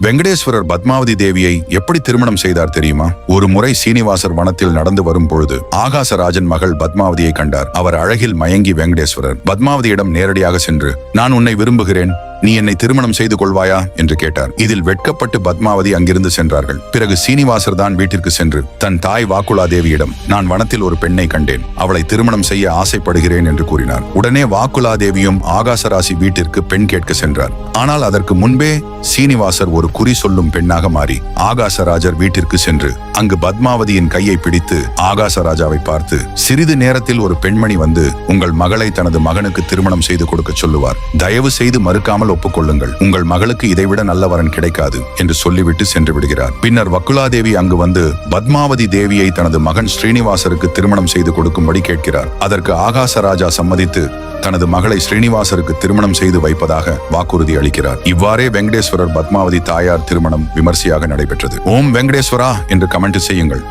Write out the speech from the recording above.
வெங்கடேஸ்வரர் பத்மாவதி தேவியை எப்படி திருமணம் செய்தார் தெரியுமா? ஒரு முறை சீனிவாசர் வனத்தில் நடந்து வரும் பொழுது ஆகாசராஜன் மகள் பத்மாவதியை கண்டார். அவர் அழகில் மயங்கி வெங்கடேஸ்வரர் பத்மாவதியிடம் நேரடியாக சென்று, நான் உன்னை விரும்புகிறேன், நீ என்னை திருமணம் செய்து கொள்வாயா என்று கேட்டார். இதில் வெட்கப்பட்டு பத்மாவதி அங்கிருந்து சென்றார்கள். பிறகு சீனிவாசர் தான் வீட்டிற்கு சென்று தன் தாய் வாக்குலாதேவியிடம், நான் வனத்தில் ஒரு பெண்ணை கண்டேன், அவளை திருமணம் செய்ய ஆசைப்படுகிறேன் என்று கூறினார். உடனே வாக்குலாதேவியும் ஆகாசராசி வீட்டிற்கு பெண் கேட்க சென்றார். ஆனால் அதற்கு முன்பே சீனிவாசர் ஒரு குறி சொல்லும் பெண்ணாக மாறி ஆகாசராஜர் வீட்டிற்கு சென்று அங்கு பத்மாவதியின் கையை பிடித்து ஆகாசராஜாவை பார்த்து, சிறிது நேரத்தில் ஒரு பெண்மணி வந்து உங்கள் மகளை தனது மகனுக்கு திருமணம் செய்து கொடுக்க சொல்லுவார், தயவு செய்து மறுக்காமல் ஒப்புக்கொள்ளுங்கள், உங்கள் மகளுக்கு இதைவிட நல்ல வரன் கிடைக்காது என்று சொல்லிவிட்டு சென்று விடுகிறார். பின்னர் வக்குலாதேவி அங்கு வந்து பத்மாவதி தேவியை தனது மகன் ஸ்ரீனிவாசருக்கு திருமணம் செய்து கொடுக்கும்படி கேட்கிறார். அதற்கு ஆகாசராஜா சம்மதித்து தனது மகளை ஸ்ரீனிவாசருக்கு திருமணம் செய்து வைப்பதாக வாக்குறுதி அளிக்கிறார். இவ்வாறே வெங்கடேஸ்வரர் பத்மாவதி தாயார் திருமணம் விமர்சையாக நடைபெற்றது. ஓம் வெங்கடேஸ்வரா என்று கமெண்ட் செய்யுங்கள்.